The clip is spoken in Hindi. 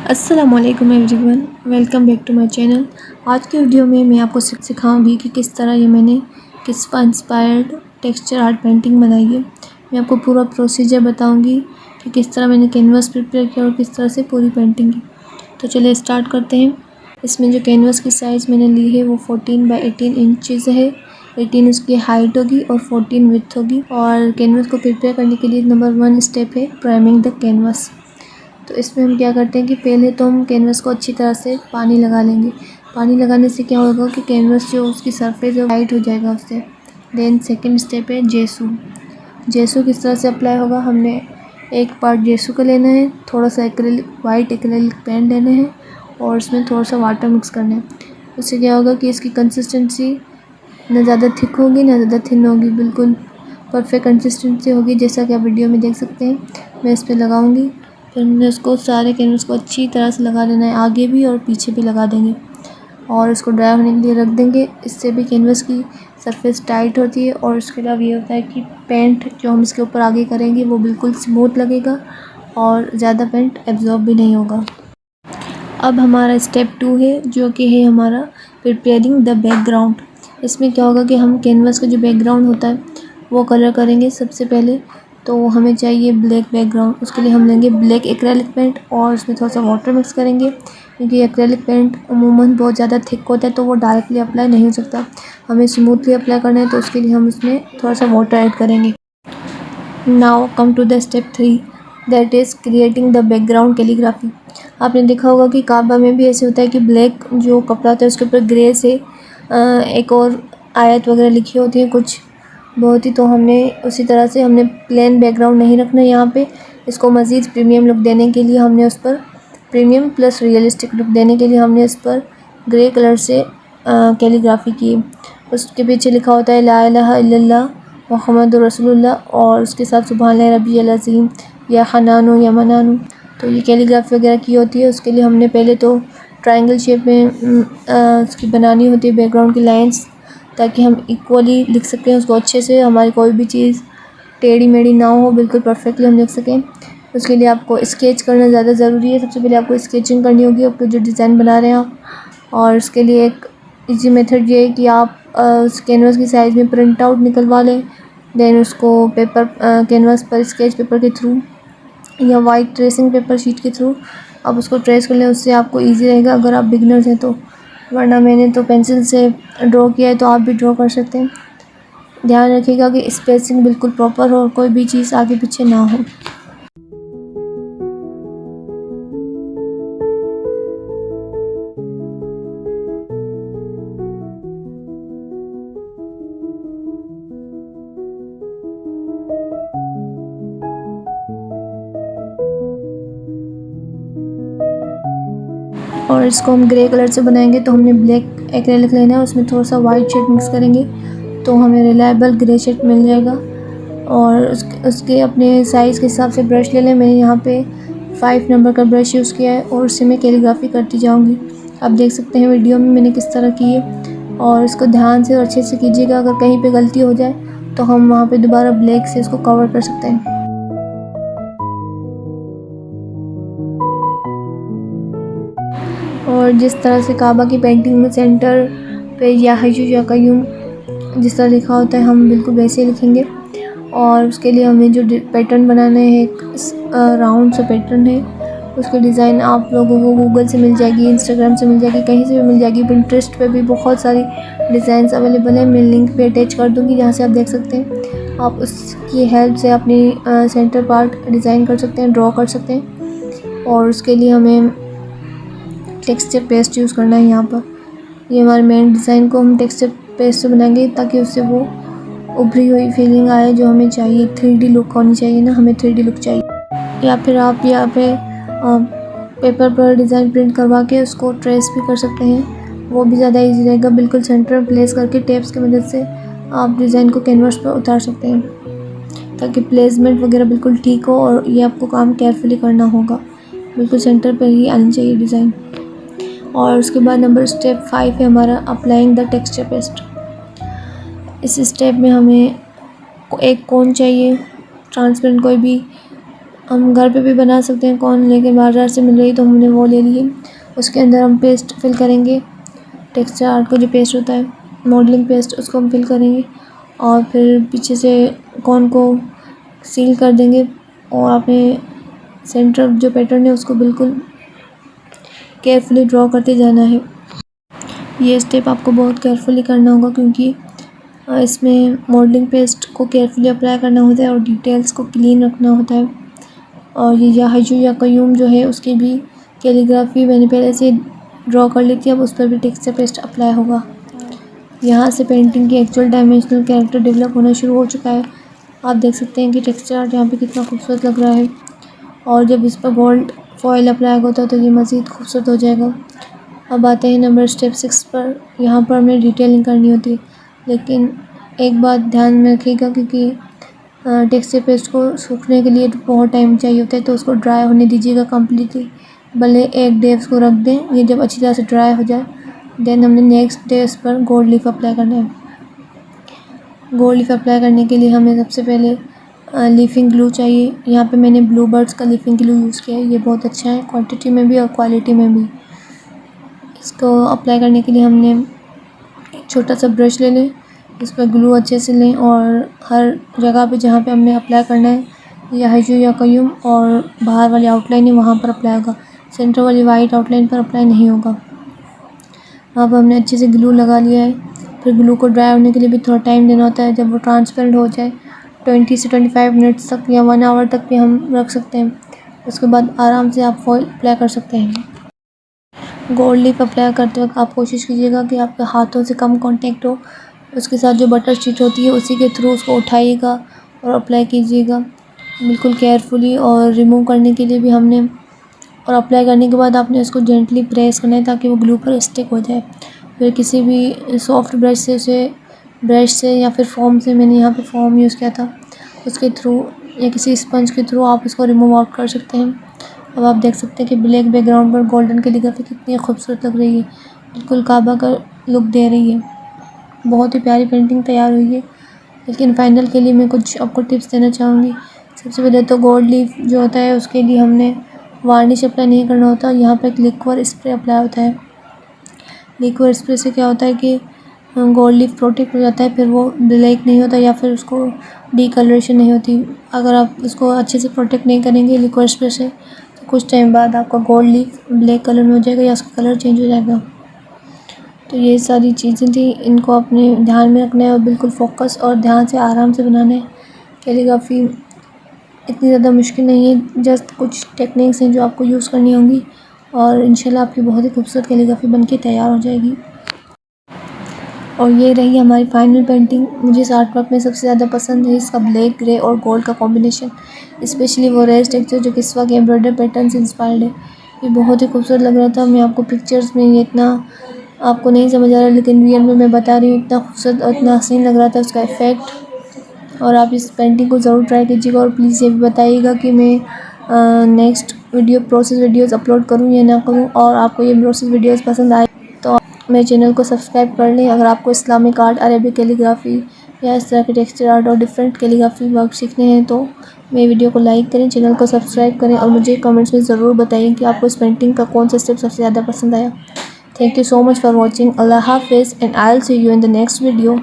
अस्सलामुअलैकुम everyone, welcome back to my channel. आज के वीडियो में मैं आपको सिखाऊंगी कि किस तरह ये मैंने किस्पा इंस्पायर्ड टेक्सचर आर्ट पेंटिंग बनाई है। मैं आपको पूरा प्रोसीजर बताऊंगी कि किस तरह मैंने कैनवास प्रिपेयर किया और किस तरह से पूरी पेंटिंग की। तो चलिए स्टार्ट करते हैं। इसमें जो कैनवास की साइज़ मैंने ली है वो 14 बाई 18 इंचज़ है। 18 उसकी हाइट होगी और 14 विड्थ होगी। और कैनवास को प्रिपेयर करने के लिए नंबर 1 स्टेप है प्राइमिंग द कैनवास। तो इसमें हम क्या करते हैं कि पहले तो हम कैनवास को अच्छी तरह से पानी लगा लेंगे। पानी लगाने से क्या होगा कि कैनवास जो उसकी सरफेस है वाइट हो जाएगा उससे। देन सेकंड स्टेप है जेसू। जेसू किस तरह से अप्लाई होगा, हमने एक पार्ट जेसू का लेना है, थोड़ा सा एक्रेलिक वाइट एक्रेलिक पेंट लेना है और उसमें थोड़ा सा वाटर मिक्स करना है। उससे क्या होगा कि इसकी कंसिस्टेंसी ना ज़्यादा थिक होगी ना ज़्यादा थिन होगी, बिल्कुल परफेक्ट कंसिस्टेंसी होगी, जैसा कि आप वीडियो में देख सकते हैं। मैं इस पर लगाऊंगी, फिर हमने उसको सारे कैनवास को अच्छी तरह से लगा लेना है, आगे भी और पीछे भी लगा देंगे और इसको ड्राई होने के लिए रख देंगे। इससे भी कैनवास की सरफेस टाइट होती है और उसके अलावा ये होता है कि पेंट जो हम इसके ऊपर आगे करेंगे वो बिल्कुल स्मूथ लगेगा और ज़्यादा पेंट एब्जॉर्ब भी नहीं होगा। अब हमारा स्टेप 2 है जो कि है हमारा प्रिपेयरिंग द बैकग्राउंड। इसमें क्या होगा कि हम कैनवास का जो बैकग्राउंड होता है वो कलर करेंगे। सबसे पहले तो हमें चाहिए ब्लैक बैकग्राउंड। उसके लिए हम लेंगे ब्लैक एक्रेलिक पेंट और उसमें थोड़ा सा वाटर मिक्स करेंगे, क्योंकि एक्रेलिक पेंट अमूमन बहुत ज़्यादा थिक होता है तो वो डायरेक्टली अप्लाई नहीं हो सकता। हमें स्मूथली अप्लाई करना है तो उसके लिए हम उसमें थोड़ा सा वाटर ऐड करेंगे। Now come to the step 3, that is creating the background calligraphy. आपने देखा होगा कि काबा में भी ऐसे होता है कि ब्लैक जो कपड़ा होता है उसके ऊपर ग्रे से एक और आयत वगैरह लिखी होती है कुछ बहुत ही। तो हमने उसी तरह से हमने प्लेन बैकग्राउंड नहीं रखना यहाँ पे। इसको मज़ीद प्रीमियम लुक देने के लिए हमने उस पर प्रीमियम प्लस रियलिस्टिक लुक देने के लिए हमने इस पर ग्रे कलर से कैलीग्राफी की। उसके पीछे लिखा होता है ला इलाहा इल्लल्लाह मुहम्मदुर रसूलुल्लाह और उसके साथ सुबहान रब्बियल अज़ीम या हनानु या मनानु। तो ये कैलीग्राफी वगैरह की होती है। उसके लिए हमने पहले तो ट्रायंगल शेप में उसकी बनानी होती है बैकग्राउंड की लाइंस, ताकि हम इक्वली लिख सकें उसको अच्छे से, हमारी कोई भी चीज़ टेढ़ी मेढ़ी ना हो, बिल्कुल परफेक्टली हम लिख सकें। उसके लिए आपको स्केच करना ज़्यादा ज़रूरी है। सबसे पहले आपको स्केचिंग करनी होगी आपको जो डिज़ाइन बना रहे हैं आप। और उसके लिए एक इजी मेथड ये है कि आप उस कैनवास की साइज़ में प्रिंट आउट निकलवा लें, देन उसको पेपर कैनवास पर स्केच पेपर के थ्रू या वाइट ट्रेसिंग पेपर शीट के थ्रू आप उसको ट्रेस कर लें। उससे आपको ईजी रहेगा अगर आप बिगनर्स हैं तो, वरना मैंने तो पेंसिल से ड्रॉ किया है तो आप भी ड्रॉ कर सकते हैं। ध्यान रखिएगा कि स्पेसिंग बिल्कुल प्रॉपर हो और कोई भी चीज़ आगे पीछे ना हो। और इसको हम ग्रे कलर से बनाएंगे तो हमने ब्लैक एक्रेलिक लेना है, उसमें थोड़ा सा वाइट शेड मिक्स करेंगे तो हमें रिलायबल ग्रे शेड मिल जाएगा। और उसके अपने साइज़ के हिसाब से ब्रश ले लें। मैंने यहाँ पे 5 नंबर का ब्रश यूज़ किया है और उससे मैं कैलीग्राफी करती जाऊँगी। आप देख सकते हैं वीडियो में मैंने किस तरह की है। और इसको ध्यान से और अच्छे से कीजिएगा, अगर कहीं पे गलती हो जाए तो हम वहाँ पे दोबारा ब्लैक से इसको कवर कर सकते हैं। और जिस तरह से काबा की पेंटिंग में सेंटर पे या हय्यू या कय्यूम जिस तरह लिखा होता है हम बिल्कुल वैसे ही लिखेंगे। और उसके लिए हमें जो पैटर्न बनाना है, एक राउंड सा पैटर्न है, उसकी डिज़ाइन आप लोगों को गूगल से मिल जाएगी, इंस्टाग्राम से मिल जाएगी, कहीं से भी मिल जाएगी। पिंटरेस्ट पे भी बहुत सारी डिज़ाइंस अवेलेबल है, मैं लिंक पे अटैच कर दूँगी जहाँ से आप देख सकते हैं। आप उसकी हेल्प से अपनी सेंटर पार्ट डिज़ाइन कर सकते हैं, ड्रॉ कर सकते हैं। और उसके लिए हमें टेक्सचर पेस्ट यूज़ करना है। यहाँ पर ये हमारे मेन डिज़ाइन को हम टेक्सचर पेस्ट से बनाएंगे ताकि उससे वो उभरी हुई फीलिंग आए जो हमें चाहिए। 3D लुक होनी चाहिए ना, हमें 3D लुक चाहिए। या फिर आप यहाँ पे पेपर पर डिज़ाइन प्रिंट करवा के उसको ट्रेस भी कर सकते हैं, वो भी ज़्यादा इजी रहेगा। बिल्कुल सेंटर में प्लेस करके टेप्स की मदद से आप डिज़ाइन को कैनवास पर उतार सकते हैं ताकि प्लेसमेंट वगैरह बिल्कुल ठीक हो। और ये आपको काम केयरफुली करना होगा, बिल्कुल सेंटर पर ही आनी चाहिए डिज़ाइन। और उसके बाद नंबर स्टेप 5 है हमारा अप्लाइंग द टेक्सचर पेस्ट। इस स्टेप में हमें एक कोन चाहिए, ट्रांसपेरेंट कोई भी हम घर पे भी बना सकते हैं कॉर्न, लेकिन बाज़ार से मिल रही तो हमने वो ले लिए। उसके अंदर हम पेस्ट फिल करेंगे, टेक्सचर आर्ट का जो पेस्ट होता है, मॉडलिंग पेस्ट, उसको हम फिल करेंगे और फिर पीछे से कॉर्न को सील कर देंगे और अपने सेंटर जो पैटर्न है उसको बिल्कुल केयरफुली ड्रॉ करते जाना है। ये स्टेप आपको बहुत केयरफुली करना होगा क्योंकि इसमें मॉडलिंग पेस्ट को केयरफुली अप्लाई करना होता है और डिटेल्स को क्लीन रखना होता है। और ये याहजू या कयूम जो है उसकी भी कैलीग्राफी मैंने पहले से ड्रॉ कर ली थी, अब उस पर भी टेक्सचर पेस्ट अप्लाई होगा। यहाँ से पेंटिंग की एक्चुअल डायमेंशनल कैरेक्टर डेवलप होना शुरू हो चुका है। आप देख सकते हैं कि टेक्सचर आर्ट यहाँ पे कितना खूबसूरत लग रहा है और जब इस पर गोल्ड फॉयल अप्लाई होता है तो ये मज़ीद खूबसूरत हो जाएगा। अब आते हैं नंबर स्टेप 6 पर। यहाँ पर हमें डिटेलिंग करनी होती है, लेकिन एक बात ध्यान में रखिएगा क्योंकि टेक्सचर पेस्ट को सूखने के लिए बहुत टाइम चाहिए होता है, तो उसको ड्राई होने दीजिएगा कम्प्लीटली। भले एक डे उसको रख दें, ये जब अच्छी तरह से ड्राई हो जाए देन हमने नेक्स्ट डे इस पर गोल्ड लीफ अप्लाई करना है। गोल्ड लीफ अप्लाई करने के लिए हमें सबसे पहले लीफिंग ग्लू चाहिए। यहाँ पे मैंने ब्लू बर्ड्स का लीफिंग ग्लू यूज़ किया है, ये बहुत अच्छा है क्वांटिटी में भी और क्वालिटी में भी। इसको अप्लाई करने के लिए हमने एक छोटा सा ब्रश ले लें, इस पर ग्लू अच्छे से लें और हर जगह पे जहाँ पे हमने अप्लाई करना है याहजू या कयूम और बाहर वाली आउटलाइन है वहाँ पर अप्लाई होगा, सेंटर वाली वाइट आउटलाइन पर अप्लाई नहीं होगा। अब हमने अच्छे से ग्लू लगा लिया है। फिर ग्लू को ड्राई होने के लिए भी थोड़ा टाइम देना होता है। जब वो ट्रांसपेरेंट हो जाए 20 से 25 मिनट्स तक या 1 आवर तक भी हम रख सकते हैं। उसके बाद आराम से आप फॉइल अप्लाई कर सकते हैं। गोल्ड लीफ अप्लाई करते वक्त आप कोशिश कीजिएगा कि आपके हाथों से कम कांटेक्ट हो, उसके साथ जो बटर शीट होती है उसी के थ्रू उसको उठाइएगा और अप्लाई कीजिएगा बिल्कुल केयरफुली। और रिमूव करने के लिए भी हमने और अप्लाई करने के बाद आपने उसको जेंटली प्रेस करना है ताकि वो ग्लू पर स्टिक हो जाए। फिर किसी भी सॉफ्ट ब्रश से या फिर फोम से, मैंने यहाँ पे फोम यूज़ किया था, उसके थ्रू या किसी स्पंज के थ्रू आप इसको रिमूव आउट कर सकते हैं। अब आप देख सकते हैं कि ब्लैक बैकग्राउंड पर गोल्डन कैलीग्राफी कितनी खूबसूरत लग रही है, बिल्कुल काबा का लुक दे रही है। बहुत ही प्यारी पेंटिंग तैयार हुई है। लेकिन फाइनल के लिए मैं कुछ आपको टिप्स देना चाहूँगी। सबसे पहले तो गोल्ड लीफ जो होता है उसके लिए हमने वार्निश अप्लाई नहीं करना होता, यहाँ पर एक लिक्विड स्प्रे अप्लाई होता है। लिक्विड स्प्रे से क्या होता है कि गोल्ड लीफ प्रोटेक्ट हो जाता है, फिर वो ब्लैक नहीं होता या फिर उसको डीकलरेशन नहीं होती। अगर आप उसको अच्छे से प्रोटेक्ट नहीं करेंगे लिक्विड स्प्रे से तो कुछ टाइम बाद आपका गोल्ड लीफ ब्लैक कलर में हो जाएगा या उसका कलर चेंज हो जाएगा। तो ये सारी चीज़ें थी, इनको अपने ध्यान में रखना है और बिल्कुल फोकस और ध्यान से आराम से बनाना है। कैलीग्राफी इतनी ज़्यादा मुश्किल नहीं है, जस्ट कुछ टेक्निक्स हैं जो आपको यूज़ करनी होंगी और इंशाल्लाह आपकी बहुत ही खूबसूरत कैलीग्राफी बनके तैयार हो जाएगी। और ये रही हमारी फाइनल पेंटिंग। मुझे इस आर्ट वर्क में सबसे ज़्यादा पसंद है इसका ब्लैक, ग्रे और गोल्ड का कॉम्बिनेशन, स्पेशली वो रेज टेक्सचर जो किस्वा के एम्ब्रॉयडरी पैटर्न से इंस्पायर्ड है। ये बहुत ही खूबसूरत लग रहा था। मैं आपको पिक्चर्स में ये इतना आपको नहीं समझ आ रहा, लेकिन रियल में मैं बता रही हूँ इतना खूबसूरत और इतना हसीन लग रहा था उसका इफ़ेक्ट। और आप इस पेंटिंग को ज़रूर ट्राई कीजिएगा और प्लीज़ ये भी बताइएगा कि मैं नेक्स्ट प्रोसेस वीडियोज़ अपलोड करूँ या ना करूँ। और आपको ये प्रोसेस वीडियोज़ पसंद आए तो मेरे चैनल को सब्सक्राइब कर लें। अगर आपको इस्लामिक आर्ट, अरेबिक कैलीग्राफी या इस तरह के टेक्सचर आर्ट और डिफरेंट कैलीग्राफी वर्क सीखने हैं तो मेरे वीडियो को लाइक करें, चैनल को सब्सक्राइब करें और मुझे कमेंट्स में ज़रूर बताइए कि आपको इस पेंटिंग का कौन सा स्टेप सबसे ज़्यादा पसंद आया। Thank you so much for watching. अल्लाह हाफिज़ and I will see you in the next video.